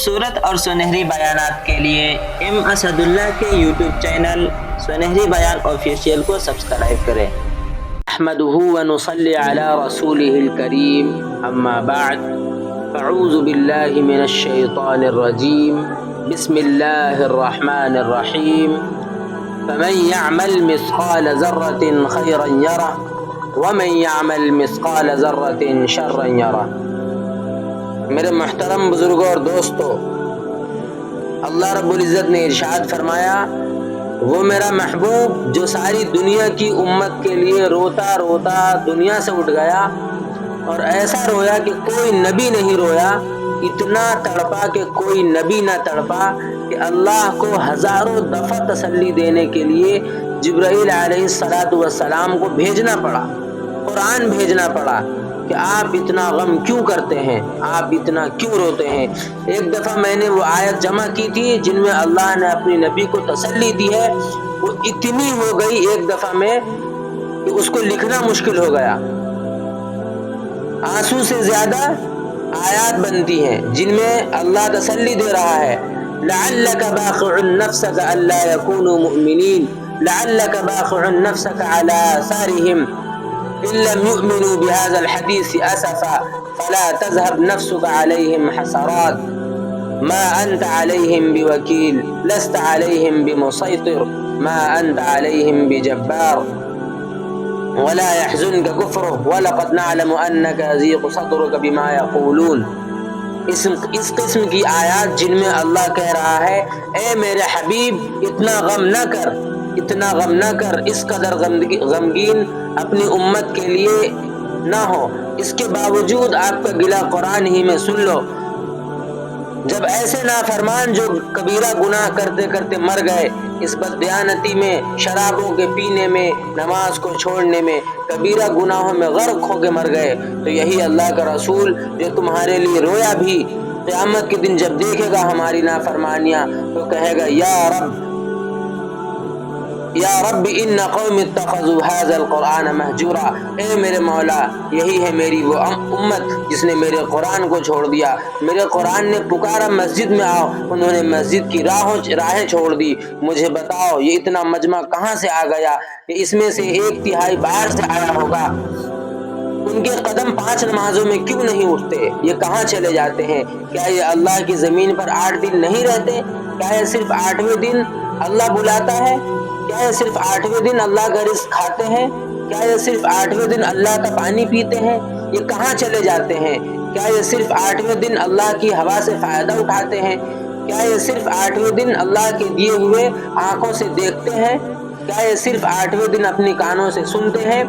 خوبصورت اور سنہری بیانات کے لیے ایم اسد اللہ کے یوٹیوب چینل سنہری بیان آفیشیل کو سبسکرائب کریں۔ احمدہ ونصلی علی رسولہ الکریم، اما بعد فاعوذ باللہ من الشیطان الرجیم، بسم اللہ الرحمن الرحیم۔ فمن يعمل مثقال ذرة خيرا يره ومن يعمل مثقال ذرة شرا يره۔ میرے محترم بزرگوں اور دوستو، اللہ رب العزت نے ارشاد فرمایا، وہ میرا محبوب جو ساری دنیا کی امت کے لیے روتا روتا دنیا سے اٹھ گیا، اور ایسا رویا کہ کوئی نبی نہیں رویا، اتنا تڑپا کہ کوئی نبی نہ تڑپا، کہ اللہ کو ہزاروں دفعہ تسلی دینے کے لیے جبرائیل علیہ السلام کو بھیجنا پڑا، قرآن بھیجنا پڑا کہ آپ اتنا غم کیوں کرتے ہیں، آپ اتنا کیوں روتے ہیں۔ ایک دفعہ میں نے وہ آیت جمع کی تھی جن میں اللہ نے اپنی نبی کو تسلی دی ہے، وہ اتنی ہو گئی ایک دفعہ میں کہ اس کو لکھنا مشکل ہو گیا۔ آنسو سے زیادہ آیات بنتی ہیں جن میں اللہ تسلی دے رہا ہے، لعلک باخع نفسک الا یکونوا مؤمنین، لعلک باخع نفسک علی آثارہم ان لم يؤمنوا بهذا الحديث اسفا فلا تذهب نفسك عليهم حسرات ما انت عليهم بوكيل لست عليهم بمسيطر ما انت عليهم بجبار ولا يحزنك كفرهم ولقد نعلم انك يضيق صدرك بما يقولون۔ اس قسم کی آیات جن میں اللہ کہہ رہا ہے، اے میرے حبیب اتنا غم نہ کر، اتنا غم نہ کر، اس قدر غمگین اپنی امت کے لیے نہ ہو، اس کے باوجود آپ کا گلہ قرآن ہی میں سن لو۔ جب ایسے نافرمان جو کبیرہ گناہ کرتے کرتے مر گئے، اس بددیانتی میں، شرابوں کے پینے میں، نماز کو چھوڑنے میں، کبیرہ گناہوں میں غرق ہو کے مر گئے، تو یہی اللہ کا رسول جو تمہارے لیے رویا بھی، قیامت کے دن جب دیکھے گا ہماری نافرمانیاں تو کہے گا، یا رب ان قوم اتخذوا هذا القرآن مہجورا، اے میرے مولا یہی ہے میری وہ امت جس نے میرے قرآن کو چھوڑ دیا۔ میرے قرآن نے پکارا مسجد میں آؤ، انہوں نے مسجد کی راہیں چھوڑ دی۔ مجھے بتاؤ یہ اتنا مجمع کہاں سے آ گیا، کہ اس میں سے 1/3 باہر سے آیا ہوگا۔ ان کے قدم 5 نمازوں میں کیوں نہیں اٹھتے، یہ کہاں چلے جاتے ہیں؟ کیا یہ اللہ کی زمین پر 8 دن نہیں رہتے؟ کیا یہ صرف 8ویں دن اللہ بلاتا ہے؟ کیا یہ صرف 8ویں دن اللہ کا رزق کھاتے ہیں؟ کیا یہ صرف 8ویں دن اللہ کا پانی پیتے ہیں؟ یہ کہاں چلے جاتے ہیں؟ کیا یہ صرف 8ویں دن اللہ کی ہوا سے فائدہ اٹھاتے ہیں؟ کیا یہ صرف 8ویں دن اللہ کے دیے ہوئے آنکھوں سے دیکھتے ہیں؟ کیا یہ صرف 8ویں دن اپنی کانوں سے سنتے ہیں؟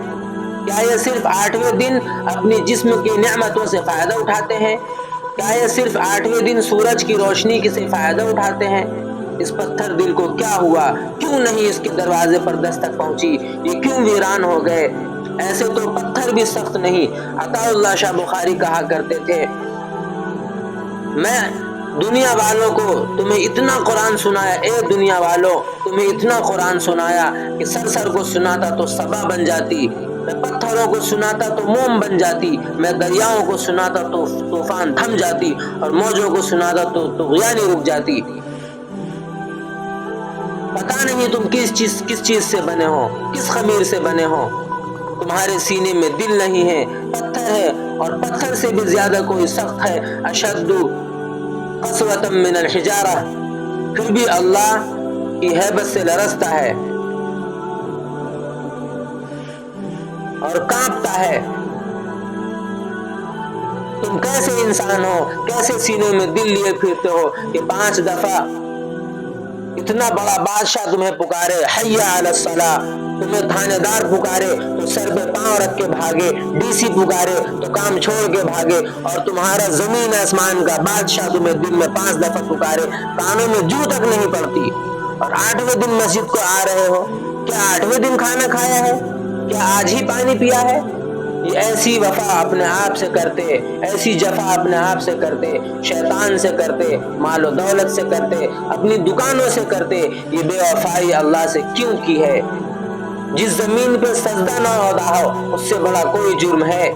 کیا یہ صرف 8ویں دن اپنی جسم کی نعمتوں سے فائدہ اٹھاتے ہیں؟ کیا یہ صرف 8ویں دن سورج کی روشنی سے فائدہ اٹھاتے ہیں؟ اس پتھر دل کو کیا ہوا؟ کیوں نہیں اس کے دروازے پر دستک پہنچی؟ یہ کیوں ویران ہو گئے؟ ایسے تو پتھر بھی سخت نہیں۔ عطا اللہ شاہ بخاری کہا کرتے تھے، میں دنیا والوں کو تمہیں اتنا قرآن سنایا، اے دنیا والوں تمہیں اتنا قرآن سنایا کہ سر کو سناتا تو صبا بن جاتی، میں پتھروں کو سناتا تو موم بن جاتی، میں دریاؤں کو سناتا تو طوفان تھم جاتی، اور موجوں کو سناتا تو طغیانی رک جاتی۔ پتہ نہیں تم کس چیز سے بنے ہو، کس خمیر سے بنے ہو، تمہارے سینے میں دل نہیں ہے، پتھر ہے، اور پتھر سے بھی زیادہ کوئی سخت ہے، اشد قسوۃ من الحجارہ، پھر بھی اللہ کی ہیبت سے لرزتا ہے اور کانپتا ہے۔ تم کیسے انسان ہو، کیسے سینے میں دل لیے پھرتے ہو کہ 5 دفعہ اتنا بڑا بادشاہ تمہیں پکارے، حی علی الصلاۃ، تمہیں تھانے دار پکارے تو سر پہ پاؤں رکھ کے بھاگے، ڈی سی پکارے تو کام چھوڑ کے بھاگے، اور تمہارا زمین آسمان کا بادشاہ تمہیں دن میں 5 دفعہ پکارے، کانوں میں جو تک نہیں پڑتی، اور 8ویں دن مسجد کو آ رہے ہو؟ کیا 8ویں دن کھانا کھایا ہے؟ کیا آج ہی پانی پیا ہے؟ یہ ایسی وفا اپنے آپ سے کرتے، ایسی جفا اپنے آپ سے کرتے، شیطان سے کرتے، مال و دولت سے کرتے، اپنی دکانوں سے کرتے، یہ بے وفائی اللہ سے کیوں کی ہے؟ جس زمین پہ سجدہ نہ ادا ہو اس سے بڑا کوئی جرم ہے؟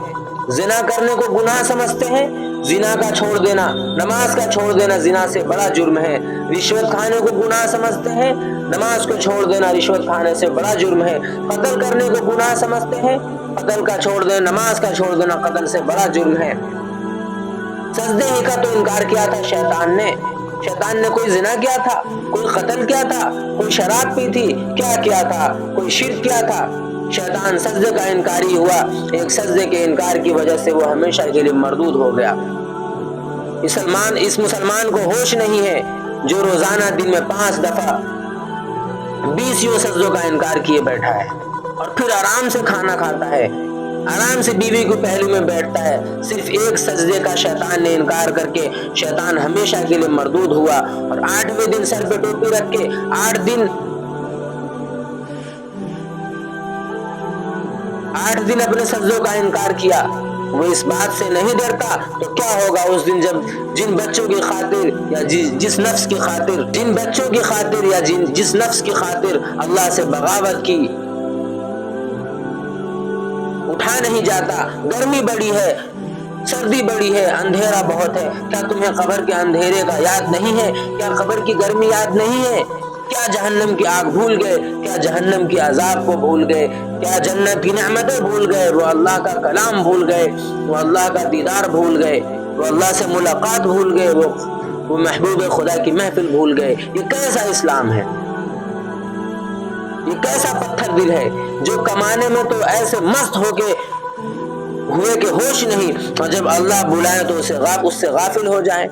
زنا کرنے کو گناہ سمجھتے ہیں، زنا کا چھوڑ دینا، نماز کا چھوڑ دینا زنا سے بڑا جرم ہے۔ رشوت کھانے کو گناہ سمجھتے ہیں، نماز کو چھوڑ دینا رشوت کھانے سے بڑا جرم ہے۔ قتل کرنے کو گناہ سمجھتے ہیں، قتل کا چھوڑ دینا، نماز کا چھوڑ دینا قتل سے بڑا جرم ہے۔ سجدے ہی کا تو انکار کیا تھا شیطان نے۔ شیطان نے کوئی زنا کیا تھا، کوئی قتل کیا تھا، کوئی شراب پی تھی، کیا کیا تھا، کوئی شرک کیا تھا؟ شیطان سجدے کا انکاری ہوا، ایک سجدے کے انکار کی وجہ سے وہ ہمیشہ کے لیے مردود ہو گیا۔ اس مسلمان کو ہوش نہیں ہے جو روزانہ دن میں 5 دفعہ 20 یوں سجدوں کا انکار کیے بیٹھا ہے، اور پھر آرام سے کھانا کھاتا ہے، آرام سے بیوی کو پہلو میں بیٹھتا ہے۔ صرف ایک سجدے کا شیطان نے انکار کر کے شیطان ہمیشہ کے لیے مردود ہوا، اور 8ویں دن سر پہ ٹوپی رکھ کے 8 دن اپنے سجدوں کا انکار کیا۔ وہ اس بات سے نہیں ڈرتا تو کیا ہوگا اس دن جب جن بچوں کی خاطر یا جس نفس کی خاطر جس نفس کی خاطر اللہ سے بغاوت کی اٹھا نہیں جاتا۔ گرمی بڑی ہے، سردی بڑی ہے، اندھیرا بہت ہے، کیا تمہیں قبر کے اندھیرے کا یاد نہیں ہے؟ کیا قبر کی گرمی یاد نہیں ہے؟ کیا جہنم کی آگ بھول گئے؟ کیا جہنم کی عذاب کو بھول گئے؟ کیا جنت کی نعمتیں بھول گئے؟ وہ اللہ کا کلام بھول گئے، وہ اللہ کا دیدار بھول گئے، وہ اللہ سے ملاقات بھول گئے، وہ محبوب خدا کی محفل بھول گئے۔ یہ کیسا اسلام ہے؟ یہ کیسا پتھر دل ہے جو کمانے میں تو ایسے مست ہو کے ہوئے کہ ہوش نہیں، اور جب اللہ بلائے تو اس سے غافل ہو جائے۔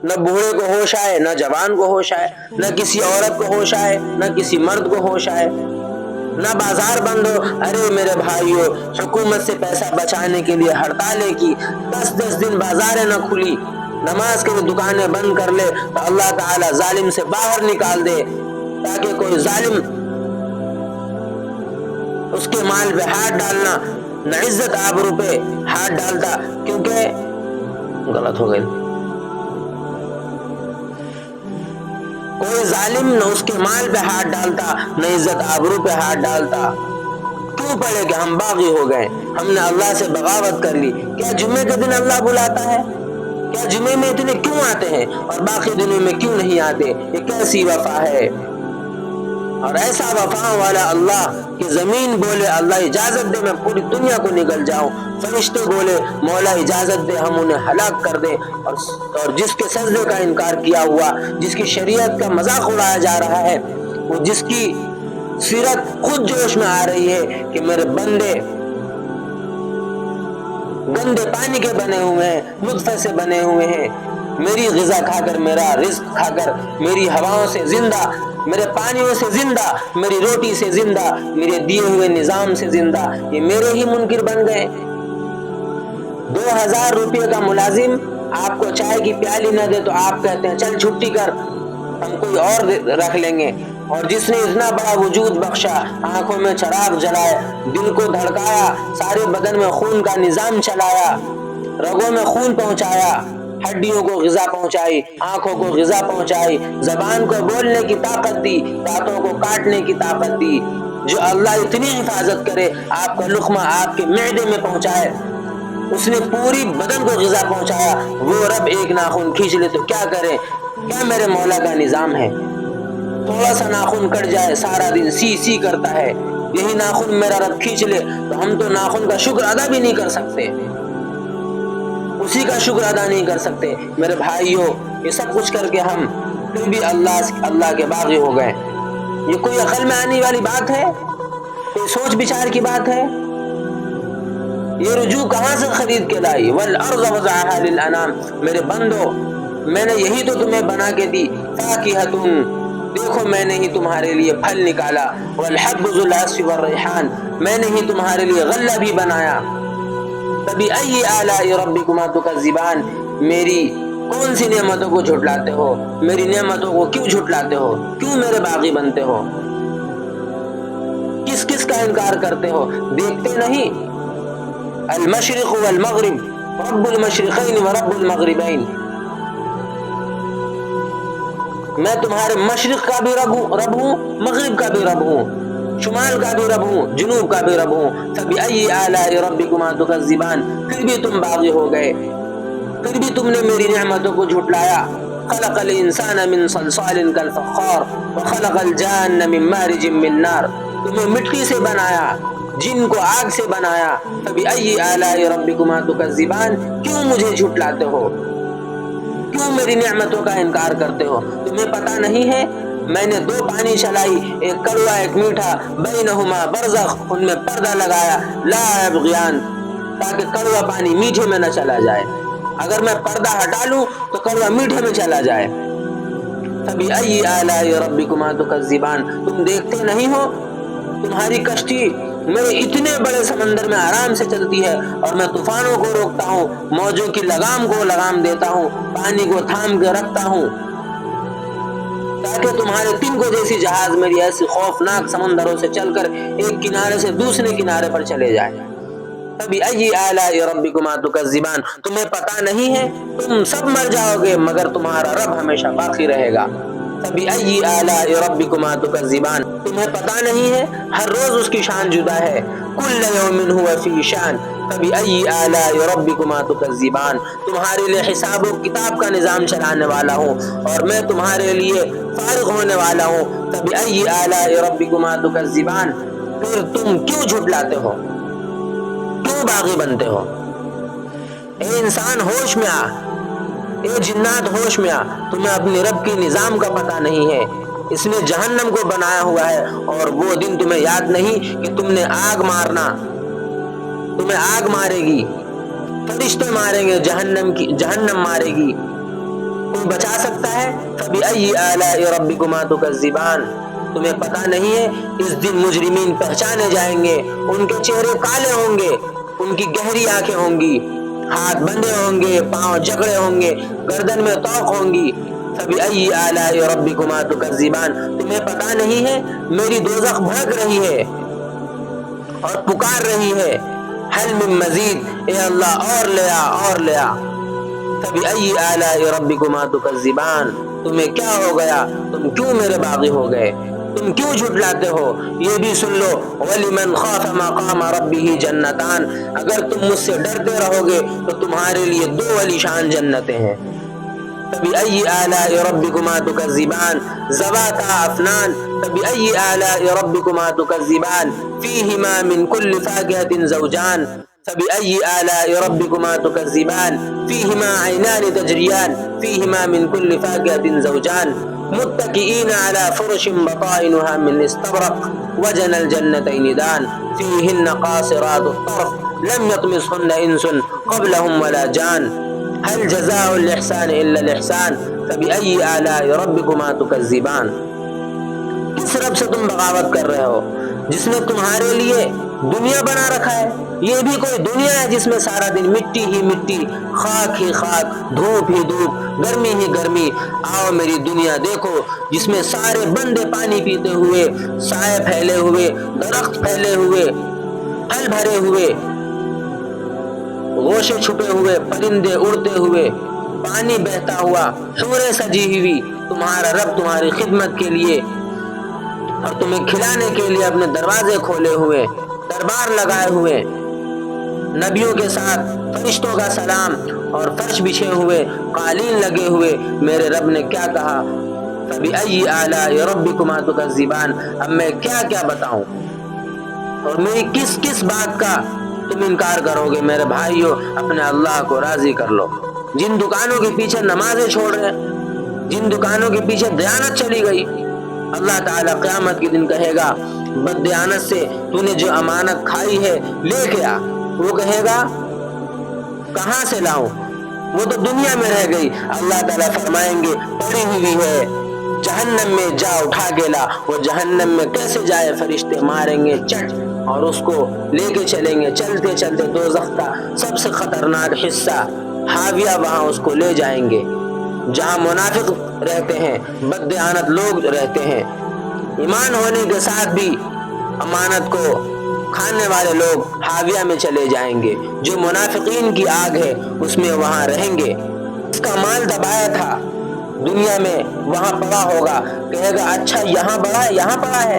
نہ بوڑھے کو ہوش آئے، نہ جوان کو ہوش آئے، نہ کسی عورت کو ہوش آئے، نہ کسی مرد کو ہوش آئے، نہ بازار بند ہو۔ ارے میرے بھائیو، حکومت سے پیسہ بچانے کے لیے ہڑتالیں کی، 10 دن بازاریں نہ کھلی، نماز کے لیے دکانیں بند کر لے تو اللہ تعالی ظالم سے باہر نکال دے، تاکہ کوئی ظالم اس کے مال پہ ہاتھ ڈالنا نہ عزت آبرو پہ ہاتھ ڈالتا، کیونکہ غلط ہو گئی، کوئی ظالم نہ اس کے مال پہ ہاتھ ڈالتا، نہ عزت آبرو پہ ہاتھ ڈالتا۔ کیوں پڑے کہ ہم باغی ہو گئے، ہم نے اللہ سے بغاوت کر لی؟ کیا جمعے کے دن اللہ بلاتا ہے؟ کیا جمعے میں اتنے کیوں آتے ہیں اور باقی دنوں میں کیوں نہیں آتے؟ یہ کیسی وفا ہے؟ اور ایسا وفا والا اللہ کہ زمین بولے اللہ اجازت دے میں پوری دنیا کو نگل جاؤں، فرشتے بولے مولا اجازت دے ہم انہیں ہلاک کر دیں، اور جس کے سجدے کا انکار کیا ہوا، جس کی شریعت کا مذاق اڑایا جا رہا ہے، وہ جس کی سیرت خود جوش میں آ رہی ہے کہ میرے بندے گندے پانی کے بنے ہوئے ہیں، نطفے سے بنے ہوئے ہیں، میری غذا کھا کر، میرا رزق کھا کر، میری ہواؤں سے زندہ، میرے پانیوں سے زندہ، میری روٹی سے زندہ، میرے دیے ہوئے نظام سے زندہ، یہ میرے ہی منکر بن گئے۔ 2000 روپے کا ملازم آپ کو چائے کی پیالی نہ دے تو آپ کہتے ہیں چل چھٹی کر، ہم کوئی اور رکھ لیں گے۔ اور جس نے اتنا بڑا وجود بخشا، آنکھوں میں چراغ جلائے، دل کو دھڑکایا، سارے بدن میں خون کا نظام چلایا، رگوں میں خون پہنچایا، ہڈیوں کو غذا پہنچائی، آنکھوں کو غذا پہنچائی، زبان کو بولنے کی طاقت دی، دانتوں کو کاٹنے کی طاقت دی، جو اللہ اتنی حفاظت کرے، آپ کا لقمہ آپ کے معدے میں پہنچائے، اس نے پوری بدن کو غذا پہنچایا، وہ رب ایک ناخن کھینچ لے تو کیا کرے؟ کیا میرے مولا کا نظام ہے؟ تھوڑا سا ناخن کٹ جائے سارا دن سی سی کرتا ہے، یہی ناخن میرا رب کھینچ لے تو ہم تو ناخن کا شکر ادا بھی نہیں کر سکتے، اسی کا شکر ادا نہیں کر سکتے۔ میرے بھائیوں، یہ سب کچھ کر کے ہم پھر بھی اللہ کے باغی ہو گئے۔ یہ کوئی عقل میں آنے والی بات ہے؟ کوئی سوچ بچار کی بات ہے؟ یہ رجوع کہاں سے خرید کے لائی؟ والارض وضعها للانام، میرے بندو میں نے یہی تو تمہیں بنا کے دی، فاکہۃ، دیکھو میں نے ہی تمہارے لیے پھل نکالا، والحب ذو العصف والریحان، میں نے ہی تمہارے لیے غلہ بھی بنایا، فبأي آلاء ربكما تكذبان، میری کون سی نعمتوں کو جھٹلاتے ہو؟ میری نعمتوں کو کیوں جھٹلاتے ہو؟ کیوں میرے باغی بنتے ہو؟ کس کس کا انکار کرتے ہو؟ دیکھتے نہیں؟ المشرق والمغرب، رب المشرقین ورب المغربین، میں تمہارے مشرق کا بھی رب ہوں، مغرب کا بھی رب ہوں، شمال کا بھی رب ہوں، جنوب کا بھی رب ہوں، فبأي آلاء ربكما تكذبان، پھر بھی تم باغی ہو گئے۔ پھر بھی تم نے میری نعمتوں کو جھٹلایا۔ خلق الانسان من صلصال کالفخار وخلق الجان من مارج من نار، تمہیں مٹی سے بنایا، جن کو آگ سے بنایا۔ فبأي آلاء ربكما تكذبان، کیوں مجھے جھٹلاتے ہو، کیوں میری نعمتوں کا انکار کرتے ہو؟ تمہیں پتہ نہیں ہے میں نے دو پانی چلائی، ایک کڑوا ایک میٹھا، بینہما برزخ، ان میں پردہ لگایا، لا یبغیان، تاکہ کڑوا پانی میٹھے میں نہ چلا جائے، اگر میں پردہ ہٹا لوں تو کڑوا میٹھے میں چلا جائے۔ فبأي آلاء ربكما تكذبان، تم دیکھتے نہیں ہو تمہاری کشتی میرے اتنے بڑے سمندر میں آرام سے چلتی ہے، اور میں طوفانوں کو روکتا ہوں، موجوں کی لگام کو لگام دیتا ہوں، پانی کو تھام کے رکھتا ہوں، تاکہ تمہارے تنکوں جیسی جہاز میری ایسی خوفناک سمندروں سے چل کر ایک کنارے سے دوسرے کنارے پر چلے جائے۔ فبأي آلاء ربكما تكذبان، تمہیں پتہ نہیں ہے تم سب مر جاؤ گے مگر تمہارا رب ہمیشہ باقی رہے گا۔ فبأي آلاء ربكما تكذبان، تمہیں پتہ نہیں ہے ہر روز اس کی شان جدا ہے۔ كل يوم هو في شان فبأي آلاء ربكما تكذبان، تمہارے لیے حساب و کتاب کا نظام چلانے والا ہوں اور میں تمہارے لیے فارغ ہونے والا ہوں۔ فبأي آلاء ربكما تكذبان، پھر تم کیوں جھٹلاتے ہو، کیوں باغی بنتے ہو؟ اے انسان ہوش میں آ، اے جنات ہوش میں آ، تمہیں اپنے رب کی نظام کا پتہ نہیں ہے۔ اس نے جہنم کو بنایا ہوا ہے، اور وہ دن تمہیں یاد نہیں کہ تم نے آگ مارنا، تمہیں آگ مارے گی، فرشتے ماریں گے، جہنم مارے گی، کوئی بچا سکتا ہے؟ فبأي آلاء ربكما تكذبان، تمہیں پتہ نہیں ہے اس دن مجرمین پہچانے جائیں گے، ان کے چہرے کالے ہوں گے، ان کی گہری آنکھیں ہوں گی، ہاتھ بندھے ہوں گے، پاؤں جکڑے ہوں گے، گردن میں طوق ہوں گی۔ فبأي آلاء ربكما تكذبان، تمہیں پتہ نہیں ہے میری دوزخ بھڑک رہی ہے اور پکار رہی ہے، حل من مزید، اے اللہ اور لے آ، اور لے آ۔ فبأي آلاء ربكما تكذبان، تمہیں کیا ہو گیا، تم کیوں میرے باغی ہو گئے، تم کیوں جھٹلاتے ہو؟ یہ بھی سن لو، وَلِمَنْ خَافَ مَقَامَ رَبِّهِ جَنَّتَانِ، اگر تم مجھ سے ڈرتے رہو گے تو تمہارے لیے دو علی شان جنتیں ہیں۔ فبأي آلاء ربكما تكذبان ذواتا أفنان فبأي آلاء ربكما تكذبان فيهما من كل فاكهة زوجان فبأي آلاء ربكما تكذبان فيهما عينان تجريان فيهما من كل فاكهة زوجان متكئين على فرش بطائنها من استبرق وجنى الجنتين دان فيهن قاصرات الطرف لم يطمثهن إنس قبلهم ولا جان هل جزاء الإحسان إلا الإحسان فبأي آلاء ربكما تكذبان، کس رب سے تم بغاوت کر رہے ہو جس نے تمہارے لیے دنیا بنا رکھا ہے؟ یہ بھی کوئی دنیا ہے جس میں سارا دن مٹی ہی مٹی، خاک ہی خاک، دھوپ ہی دھوپ، گرمی ہی گرمی۔ آؤ میری دنیا دیکھو جس میں سارے بندے پانی پیتے ہوئے، سائے پھیلے ہوئے، درخت پھیلے ہوئے، پھل بھرے ہوئے، گوشے چھپے ہوئے، پرندے اڑتے ہوئے، پانی بہتا ہوا، حوریں سجی ہوئی، تمہارا رب تمہاری خدمت کے لیے اور تمہیں کھلانے کے لیے اپنے دروازے کھولے ہوئے، دربار لگائے ہوئے، نبیوں کے ساتھ فرشتوں کا سلام اور فرش بچھے ہوئے، قالین لگے ہوئے۔ میرے رب نے کیا کہا؟ فبأي آلاء ربكما تكذبان، اب میں کیا کیا بتاؤں اور میری کس کس بات کا تم انکار کرو گے؟ میرے بھائیو، اپنے اللہ کو راضی کر لو۔ جن دکانوں کے پیچھے نمازیں چھوڑ رہے، جن دکانوں کے پیچھے دیانت چلی گئی، اللہ تعالیٰ قیامت کے دن کہے گا بد دیانت سے تو نے جو امانت کھائی ہے لے کے آ۔ وہ کہے گا کہاں سے لاؤں، وہ تو دنیا میں رہ گئی۔ اللہ تعالیٰ فرمائیں گے پڑی ہوئی ہے جہنم میں، جا اٹھا کے لا۔ وہ جہنم میں کیسے جائے؟ فرشتے ماریں گے چٹ اور اس کو لے کے چلیں گے، چلتے چلتے دوزخ کا سب سے خطرناک حصہ حاویہ، وہاں اس کو لے جائیں گے جہاں منافق رہتے ہیں، بد دیانت لوگ رہتے ہیں، ایمان ہونے کے ساتھ بھی امانت کو کھانے والے لوگ حاویہ میں چلے جائیں گے۔ جو منافقین کی آگ ہے اس میں وہاں رہیں گے۔ اس کا مال دبایا تھا دنیا میں وہاں پڑا ہوگا، کہے گا اچھا یہاں پڑا ہے، یہاں پڑا ہے،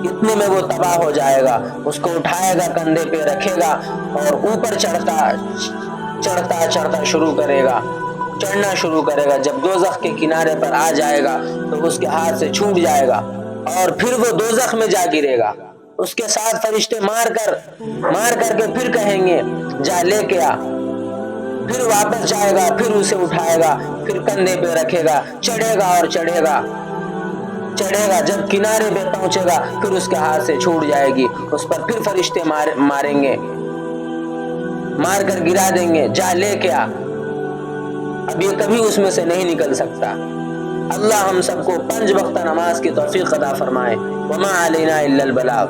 اتنے میں وہ تباہ ہو جائے گا۔ اس کو اٹھائے گا، کندھے پہ رکھے گا اور اوپر چڑھتا چڑھتا چڑھتا شروع کرے گا، چڑھنا شروع کرے گا۔ جب دوزخ کے کنارے پر آ جائے گا تو اس کے ہاتھ سے چھوٹ جائے گا اور پھر وہ دوزخ میں جا گرے گا۔ اس کے ساتھ فرشتے مار کر کے پھر کہیں گے جا لے کے آ، پھر واپس جائے گا، پھر اسے اٹھائے گا، پھر کندھے پہ رکھے گا، چڑھے گا اور چڑھے گا۔ جب کنارے پہ پہنچے گا پھر اس کے ہاتھ سے چھوٹ جائے گی، اس پر پھر فرشتے ماریں گے، مار کر گرا دیں گے، جا لے کے آ۔ اب یہ کبھی اس میں سے نہیں نکل سکتا۔ اللہ ہم سب کو 5 وقت نماز کی توفیق عطا فرمائے۔ وما علینا الا البلاغ۔